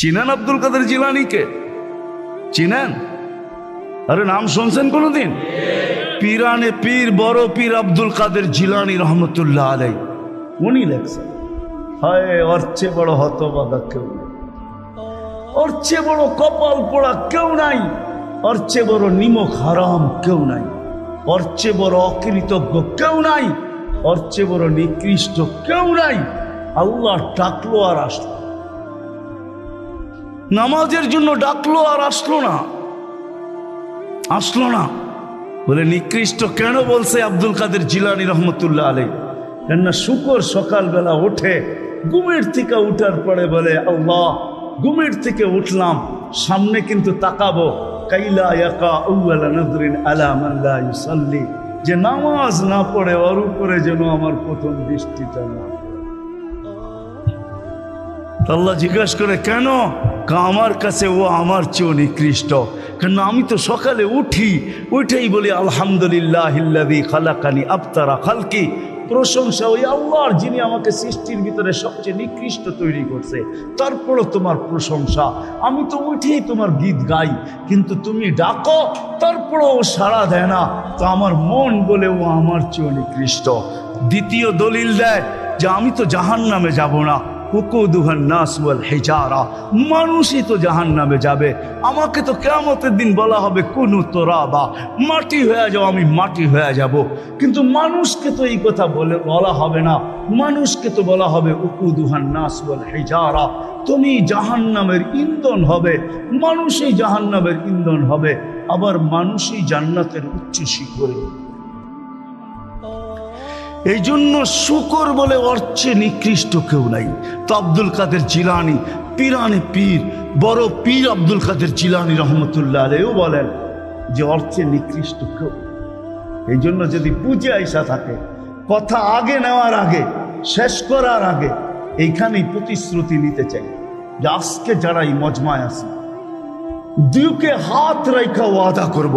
চিনেন আব্দুল কাদের জিলানীকে? চিনেন? আরে নাম শুনছেন কোনোদিন? পীরানে পীর বড় পীর আব্দুল কাদের জিলানী রহমতুল্লাহ আলাই উনি লেখছেন, হায় ওর চেয়ে বড় হতভাগা কেউ নেই, ওর চেয়ে বড় কপাল পোড়া কেউ নাই, ওর চেয়ে বড় নিমক হারাম কেউ নাই, ওর চেয়ে বড় অকৃতজ্ঞ কেউ নাই, ওর চেয়ে বড় নিকৃষ্ট কেউ নাই। আল্লাহ ডাকলো আর আসলো, নামাজের জন্য ডাকলো আর আসলো না, আসলো না। বলে নিকৃষ্ট কেন বলছে আব্দুল কাদের জিলানী রহমতুল্লাহ আলাইহি? কেননা শুকর সকালবেলা ওঠে, ঘুমের থেকে উঠার পরে বলে আল্লাহ ঘুমের থেকে উঠলাম, সামনে কিন্তু তাকাবো, কাইলা ইয়াকা আউয়ালা নজরিন আলা মান লা ইউসাল্লি, যে নামাজ না পড়ে ওর উপরে যেন আমার প্রথম দৃষ্টিটা না। আল্লাহ জিজ্ঞাসা করে কেন? আমার কাছে ও আমার চেয়েও নিকৃষ্ট, কেন আমি তো সকালে উঠেই বলি আলহামদুলিল্লাহিল্লাযী খালাকানি আবতারা খালকি, প্রশংসা ওই আল্লাহর যিনি আমাকে সৃষ্টির ভিতরে সবচেয়ে নিকৃষ্ট তৈরি করছে, তারপরও তোমার প্রশংসা। আমি তো উঠেই তোমার গীত গাই, কিন্তু তুমি ডাকো তারপরও ও সাড়া দেয় না, তো আমার মন বলে ও আমার চেয়েও নিকৃষ্ট। দ্বিতীয় দলিল দেয় যে আমি তো জাহান্নামে যাব না, উকুদুহান নাস ওয়াল হিজারা, মানুষই তো জাহান্নামে যাবে, আমাকে তো কিয়ামতের দিন বলা হবে কুনু তুরাবা, মাটি হয়ে যাও, আমি মাটি হয়ে যাব। কিন্তু মানুষকে তো এই কথা বলা হবে না, মানুষকে তো বলা হবে উকুদুহান নাস ওয়াল হিজারা, তুমি জাহান্নামের ইন্ধন হবে, মানুষই জাহান্নামের ইন্ধন হবে, আবার মানুষই জান্নাতের উচ্চ শিখরে। এই জন্য শুকর বলে অর্চে নিকৃষ্ট কেউ নাই। তো আব্দুল কাদের জিলানী পীরানে পীর বড় পীর আব্দুল কাদের জিলানী রহমতুল্লাহ আলাইহিও বলেন যে অর্চে নিকৃষ্ট কেউ। এই জন্য যদি বুঝে আইসা থাকে, কথা আগে নেওয়ার আগে, শেষ করার আগে এইখানেই প্রতিশ্রুতি নিতে চাই যে আজকে যারা এই মজমায় আছে, দুকে হাত রেখা ওয়াদা করব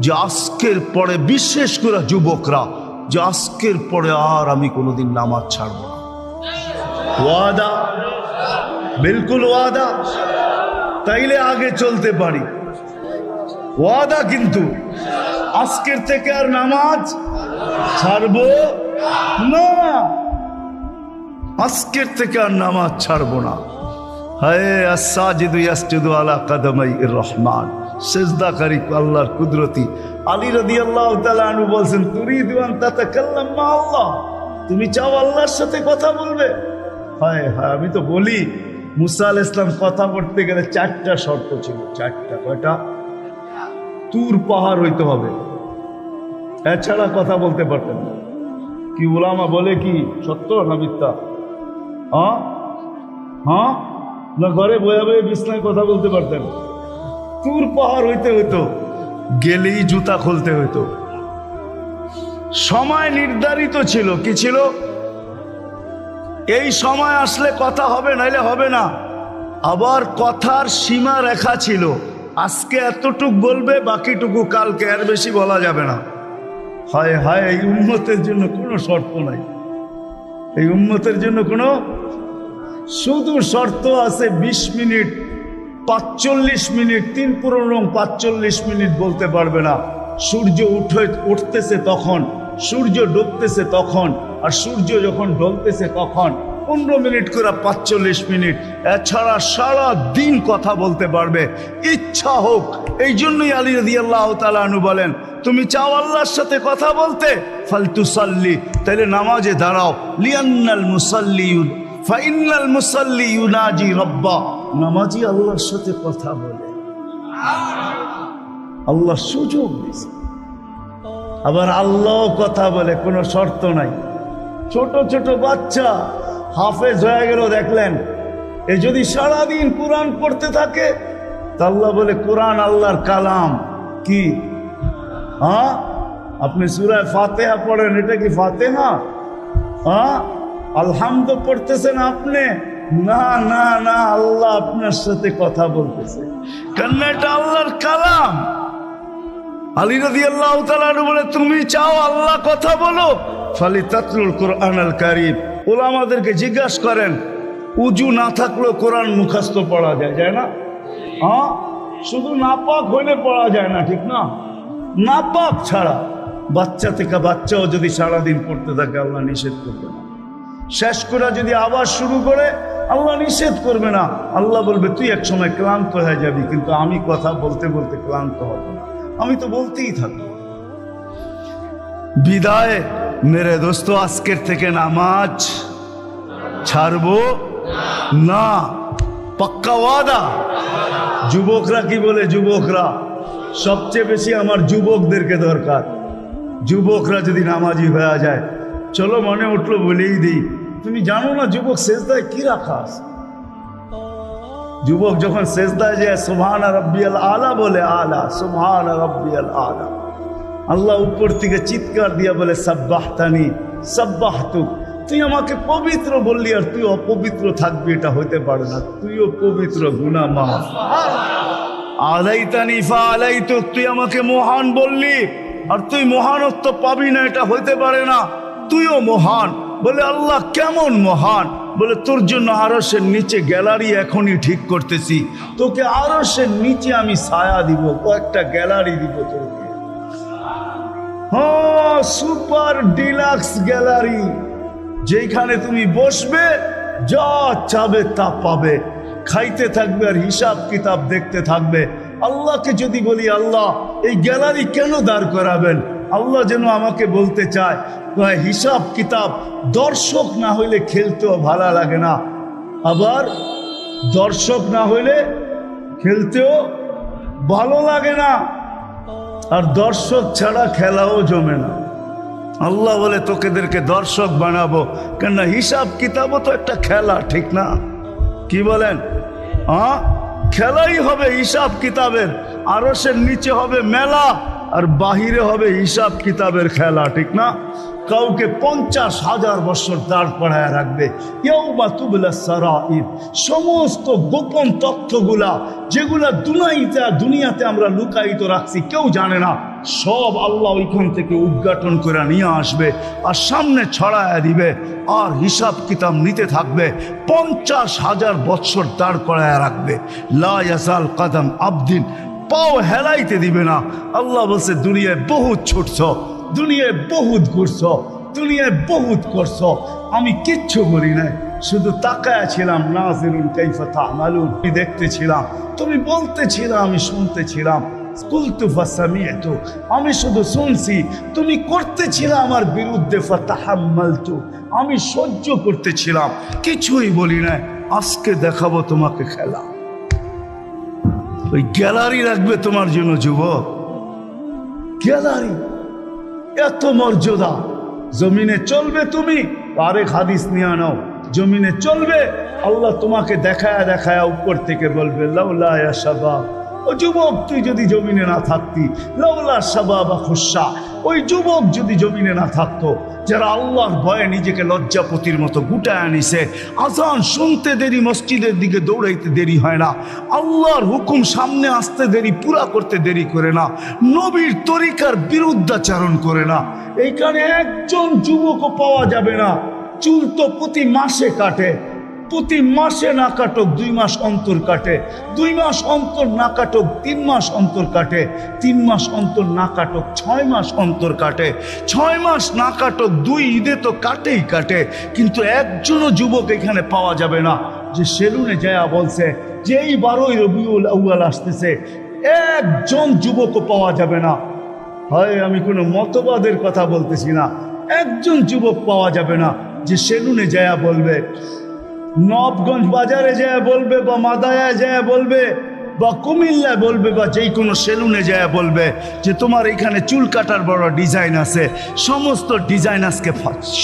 যে আজকের পরে, বিশেষ করে যুবকরা, যে আজকের পরে আর আমি কোনোদিন নামাজ ছাড়ব না। ওয়াদা, বিলকুল ওয়াদা, তাইলে আগে চলতে পারি। ওয়াদা কিন্তু আজকের থেকে আর নামাজ ছাড়ব না, আজকের থেকে আর নামাজ ছাড়ব না। হায় আস-সাজিদু ইয়াসজুদু আলা কাদামাইর রহমান, সিজদাকারী আল্লাহর কুদরতি। আলী রাদিয়াল্লাহু তাআলা আনহু বলছেন তুরিদু আন তাতাকাল্লাম মা আল্লাহ, তুমি চাও আল্লাহর সাথে কথা বলবে? হায় হায়, আমি তো বলি মুসা আলাইহিস সালাম কথা বলতে গেলে 4টা শর্ত ছিল। 4টা, কয়টা? তুর পাহাড় হইতে হবে, এছাড়া কথা বলতে পারতেন না। কি উলামা বলে কি সত্য না মিথ্যা? হ্যাঁ না ঘরে বয়ে বয়ে বিছনায় কথা বলতে পারতেন? তুর পাহাড় হইতে হইতো, গেলেই জুতা খুলতে হইতো। সময় নির্ধারিত ছিল, কি ছিল? এই সময় আসলে কথা হবে, নাইলে হবে না। আবার কথার সীমা রেখা ছিল, আজকে এতটুক বলবে, বাকিটুকু কালকে, এর বেশি বলা যাবে না। হায় হায়, এই উম্মতের জন্য কোনো শর্ত নাই, এই উম্মতের জন্য কোনো শুধু শর্ত আছে 20 মিনিট, 45 মিনিট, 3 পুরো রং 45 মিনিট বলতে পারবে না। সূর্য উঠতেছে তখন, সূর্য ডুবতেছে তখন, আর সূর্য যখন ঢলতেছে তখন 15 মিনিট করে 45 মিনিট। এছাড়া সারা দিন কথা বলতে পারবে, ইচ্ছা হোক। এই জন্যই আলী রাদিয়াল্লাহু তাআলা আনহু বলেন তুমি চাও আল্লাহর সাথে কথা বলতে, ফালতুসাল্লি, তাহলে নামাজে দাঁড়াও। লিয়ান্নাল মুসাল্লিউন ফাইনাল মুসাল্লি ইউনাজি রব্বা, নামাজি আল্লাহর সাথে কথা বলে, আল্লাহ সুযোগ দিয়েছে। আবার আল্লাহ কথা বলে, কোনো শর্ত নাই। ছোট ছোট বাচ্চা হাফেজ হয়ে গেল, দেখলেন, এ যদি সারাদিন কোরআন পড়তে থাকে, তা আল্লাহ বলে কোরআন আল্লাহর কালাম। কি? হ্যাঁ, আপনি সূরা ফাতিহা পড়েন, এটা কি ফাতিহা? হ্যাঁ, আলহামদু পড়তেছেন আপনি? না না না, আল্লাহ আপনার সাথে কথা বলতেছে, কেন? এটা আল্লাহর কালাম। আলী রাদিয়াল্লাহু তাআলা আনহু বলে তুমি চাও আল্লাহ কথা বলো, ফালিতাতলুল কুরআনাল কারীম। ওলামাদেরকে জিজ্ঞাসা করেন উজু না থাকলেও কোরআন মুখস্থ পড়া যায়, যায় না? হ্যাঁ, শুধু নাপাক হইলে পড়া যায় না, ঠিক না? নাপাক ছাড়া বাচ্চা থেকে বাচ্চাও যদি সারাদিন পড়তে থাকে আল্লাহ নিষেধ করবে না। শেষ করে যদি আবার শুরু করে আল্লাহ নিষেধ করবে না। আল্লাহ বলবে তুই এক সময় ক্লান্ত হয়ে যাবি, কিন্তু আমি কথা বলতে বলতে ক্লান্ত হব না, আমি তো বলতেই থাকবো। বিদায় মেরে দোস্ত, আজকের থেকে নামাজ ছাড়বো না, পাক্কা ওয়াদা। যুবকরা কি বলে? যুবকরা সবচেয়ে বেশি আমার যুবকদেরকে দরকার। যুবকরা যদি নামাজি হয়ে যায়, চলো মনে উঠলো বলেই দিই, তুমি জানো না যুবক সেজদায় কি রাখা আছে? যুবক যখন সেজদায় যায় সুবহান রাব্বিয়াল আলা বলে, আলা সুবহান রাব্বিয়াল আলা, আল্লাহ উপর থেকে চিৎকার দিয়া বলে সাব্বাহতানি সাব্বাহতুক, তুই আমাকে পবিত্র বললি আর তুই অপবিত্র থাকবি, এটা হইতে পারে না, তুইও পবিত্র, গুনাহ মাফ। আলাইতানি ফা আলাইতুক, তুই আমাকে মহান বললি আর তুই মহানত্ব পাবি না, এটা হইতে পারে না, তুইও মহান। বলে আল্লাহ কেমন মহান? বলে তোর জন্য আরশের নিচে গ্যালারি এখনই ঠিক করতেছি, তোকে আরশের নিচে আমি ছায়া দিব, কয়েকটা গ্যালারি দিব তোকে। হ্যাঁ, সুপার ডিলাক্স গ্যালারি, যেখানে তুমি বসবে যা চাবে তা পাবে, খাইতে থাকবে আর হিসাব কিতাব দেখতে থাকবে। আল্লাহকে যদি বলি আল্লাহ এই গ্যালারি কেন দাঁড় করাবেন, আল্লাহ যেন আমাকে বলতে চায় হিসাব কিতাব, দর্শক না হইলে খেলতেও ভালো লাগে না, আবার দর্শক না হইলে খেলতেও ভালো লাগে না, আর দর্শক ছাড়া খেলাও জমে না। আল্লাহ বলে তোকেদেরকে দর্শক বানাবো, কেননা হিসাব কিতাবও তো একটা খেলা, ঠিক না? কি বলেন? হ্যাঁ, খেলাই হবে হিসাব কিতাবের, আরশের নিচে হবে মেলা আর বাহিরে হবে হিসাব কিতাবের খেলা, ঠিক না? কাউকে 50,000 বছর দাঁড় করায় রাখবে, ইয়াউমা তুবলা সারাইর, সমস্ত গোপন তথ্যগুলা যেগুলা দুনিয়াতে আমরা লুকায়িত রাখছি, কেউ জানে না, সব আল্লাহ ওইখান থেকে উদ্ঘাটন করে নিয়ে আসবে আর সামনে ছড়ায় দিবে, আর হিসাব কিতাব নিতে থাকবে। 50,000 বছর দাঁড় করায় রাখবে, লা ইয়াসাল কদম আবদিন, পাও হেলাইতে দিবে না। আল্লাহ বলছে দুনিয়ায় বহুত ছুটছ, দুনিয়ায় বহুত ঘুরছ, দুনিয়ায় বহুত করছ, আমি কিচ্ছু বলি নাই, শুধু তাকায়া ছিলাম, নাজিরুন কাইফা তা'মালুন, আমি দেখতেছিলাম, তুমি বলতেছিলাম, আমি শুনতেছিলাম, কুলতু ফাসামি'তু, আমি শুধু শুনছি, তুমি করতেছিলে আমার বিরুদ্ধে, ফাতাহাম্মালতু, আমি সহ্য করতেছিলাম, কিছুই বলি নাই। আজকে দেখাবো তোমাকে খেলা। ওই গ্যালারি রাখবে তোমার জন্য যুবক, গ্যালারি, এত মর্যাদা। জমিনে চলবে তুমি, আরেক হাদিস নিয়ে নাও, জমিনে চলবে, আল্লাহ তোমাকে দেখায়া দেখায়া উপর থেকে বলবে লাউলা ইয়া শাবাব, ও যুবক তুই যদি জমিনে না থাকতি, লাউলা শাবাব খুশা, ওই যুবক যদি জমিনে না থাকতো, যারা আল্লাহর ভয়ে নিজেকে লজ্জাপতির মতো গুটায় আনিছে, আজান শুনতে দেরি, মসজিদের দিকে দৌড়াইতে দেরি হয় না, আল্লাহর হুকুম সামনে আসতে দেরি, পুরা করতে দেরি করে না, নবীর তরিকার বিরুদ্ধাচারণ করে না, এইখানে একজন যুবকও পাওয়া যাবে না। চুল তো প্রতি মাসে কাটে, প্রতি মাসে না কাটক 2 মাস অন্তর কাটে, 2 মাস অন্তর না কাটক 3 মাস অন্তর কাটে, 3 মাস অন্তর না কাটক 6 মাস অন্তর কাটে, 6 মাস না কাটক 2 ঈদে তো কাটেই কাটে। কিন্তু একজনও যুবক এখানে পাওয়া যাবে না যে সেলুনে যায় বলছে যে এই 12ই রবিউল আউয়াল আসতেছে, একজন যুবকও পাওয়া যাবে না। হয় আমি কোনো মতবাদের কথা বলতেছি না, একজন যুবক পাওয়া যাবে না যে সেলুনে যায় বলবে, নবগঞ্জ বাজারে যায় বলবে, বা মাদায়ায় যায় বলবে, বা কুমিল্লায় বলবে, বা যেই কোনো সেলুনে যায় বলবে যে তোমার এখানে চুল কাটার বড় ডিজাইন আছে, সমস্ত ডিজাইন আজকে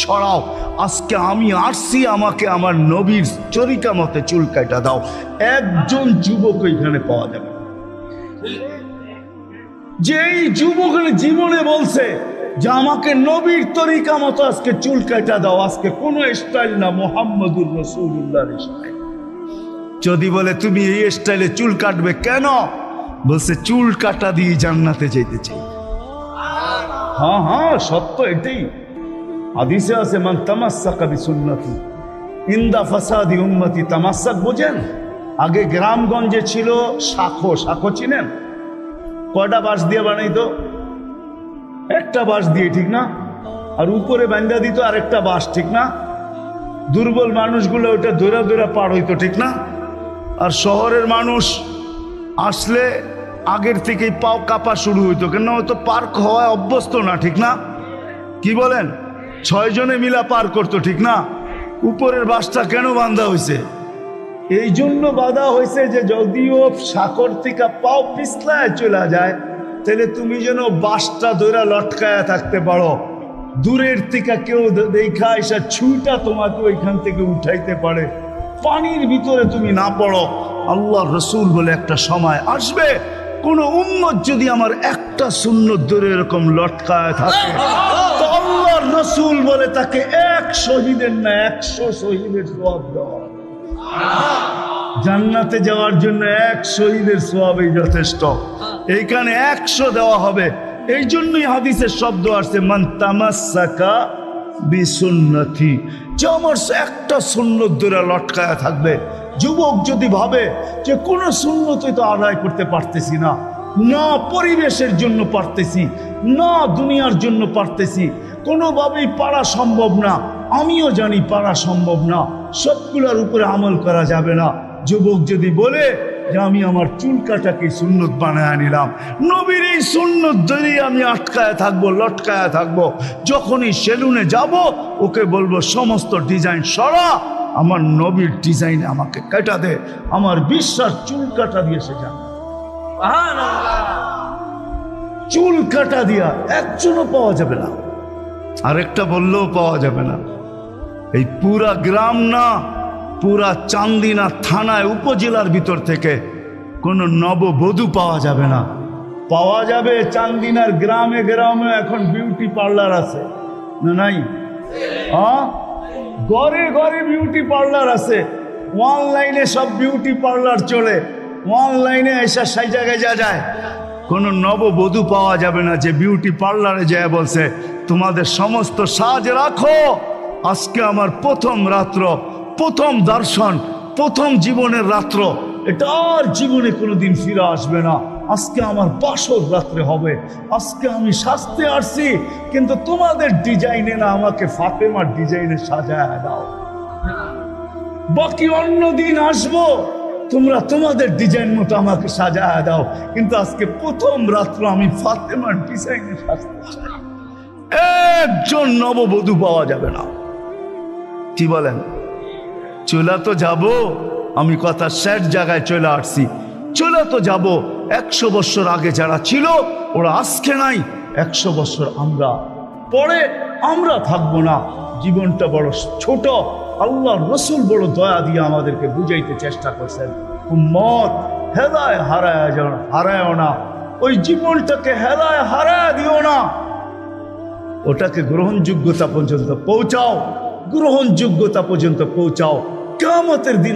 সরাও, আজকে আমি আসছি, আমাকে আমার নবীর চরিকা মতে চুল কাটা দাও। একজন যুবক এখানে পাওয়া যাবে। যেই যুবক জীবনে বলছে যে আমাকে নবীর তরিকা মতো আজকে চুল কাটা দাও, আজকে কোনো স্টাইল না, মুহাম্মদুর রাসূলুল্লাহর স্টাইল। যদি বলে তুমি এই স্টাইলে চুল কাটবে কেন, বলছে চুল কাটা দিয়ে জান্নাতে যেতে চাই। হ্যাঁ হ্যাঁ, সত্য এটাই, হাদিসে আছে মান তামাসসাকা বিসুন্নতি, ইন্দা ফাসাদি উম্মতি তামাসাক, বোঝেন? আগে গ্রামগঞ্জে ছিল শাখো, শাখো চিনেন? কয়টা বাঁশ দিয়ে বানাইতো? একটা বাঁশ দিয়ে, ঠিক না? আর উপরে বান্ধা দিত আরেকটা বাঁশ, ঠিক না? দুর্বল মানুষগুলো ওটা দৌড়া দৌড়া পার হইতো, ঠিক না? আর শহরের মানুষ আসলে আগের থেকেই পাও কাঁপা শুরু হইতো, কেন হয়তো পার্ক হওয়ায় অভ্যস্ত না, ঠিক না? কি বলেন? 6 জনে মিলা পার করতো, ঠিক না? উপরের বাঁশটা কেন বাঁধা হয়েছে? এই জন্য বাঁধা হয়েছে যে যদিও সাকর থেকে পাও পিছলায় চলে যায়, তাহলে তুমি যেন বাঁশটা ধরে লটকায়া থাকতে পারো, দূরের থেকে কেউ দেখা এসে ছুঁটা তোমাকে ওইখান থেকে উঠাইতে পারে, পানির ভিতরে তুমি না পড়ো। আল্লাহ রসুল বলে একটা সময় আসবে, কোন উম্মত যদি আমার একটা সুন্নত ধরে এরকম লটকায় থাকে, তো আল্লাহ রসুল বলে তাকে 1 শহীদের না 100 শহীদের সওয়াব দেওয়া। জান্নাতে যাওয়ার জন্য 1 শহীদের সওয়াবই যথেষ্ট, এইখানে 100 দেওয়া হবে। এই জন্যই হাদিসের শব্দ আসছে মান তামাসসাকা বিসুন্নতি, যে আমার একটা সুন্নত ধরে লটকায়া থাকবে। যুবক যদি ভাবে যে কোনো সুন্নতই তো আদায় করতে পারতেছি না, না পরিবেশের জন্য পারতেছি, না দুনিয়ার জন্য পারতেছি, কোনোভাবেই পারা সম্ভব না, আমিও জানি পারা সম্ভব না, সবগুলোর উপরে আমল করা যাবে না। যুবক যদি বলে যে আমি আমার চুল কাটাকে সুন্নত বানায় নিলাম, নবীর এই সুন্নত ধরে আমি আটকায় থাকবো, লটকায় থাকবো, যখনই সেলুনে যাব ওকে বলবো সমস্ত ডিজাইন সরা, আমার নবীর ডিজাইন আমাকে কাটা দে, আমার বিশ্বাস চুল কাটা দিয়ে সে যান। চুল কাটা দিয়া একজনও পাওয়া যাবে না, আরেকটা বললেও পাওয়া যাবে না। এই পুরা গ্রাম না, পুরা চান্দিনা থানায় উপজেলার ভিতর থেকে কোনো নববধূ পাওয়া যাবে না। পাওয়া যাবে চান্দিনার গ্রামে গ্রামে এখন বিউটি পার্লার আছে না? নাই? ঘরে ঘরে বিউটি পার্লার আছে, অনলাইনে সব বিউটি পার্লার চলে, অনলাইনে এসে সেই জায়গায় যায়। কোনো নববধূ পাওয়া যাবে না যে বিউটি পার্লারে যায় বলছে তোমাদের সমস্ত সাজ রাখো, আজকে আমার প্রথম রাত্র, প্রথম দর্শন, প্রথম জীবনের রাত্র, এটা আর জীবনে কোনোদিন ফিরে আসবে না, আজকে আমার বাসর রাত্রে হবে, আজকে আমি সাজতে আসছি, কিন্তু তোমাদের ডিজাইনে না, আমাকে ফাতেমার ডিজাইনে সাজায় দাও, বাকি অন্য দিন আসবো, তোমরা তোমাদের ডিজাইন মতো আমাকে সাজায় দাও, কিন্তু আজকে প্রথম রাত্র আমি ফাতেমার ডিজাইনে সাজতে চাই। একজন নববধূ পাওয়া যাবে না। কি বলেন? চলে তো যাব, আমি কথা শেষ জায়গায় চলে আসছি, চলে তো যাব। 100 বছর আগে যারা ছিল ওরা আজকে নাই, 100 বছর আমরা পরে আমরা থাকবো না। জীবনটা বড় ছোট, আল্লাহ রসুল বড় দয়া দিয়ে আমাদেরকে বুঝাইতে চেষ্টা করছেন, উম্মত হেলায় হারায় না, ওই জীবনটাকে হেলায় হারায় দিও না, ওটাকে গ্রহণযোগ্যতা পর্যন্ত পৌঁছাও, গ্রহণযোগ্যতা পর্যন্ত পৌঁছাও। কিয়ামতের দিন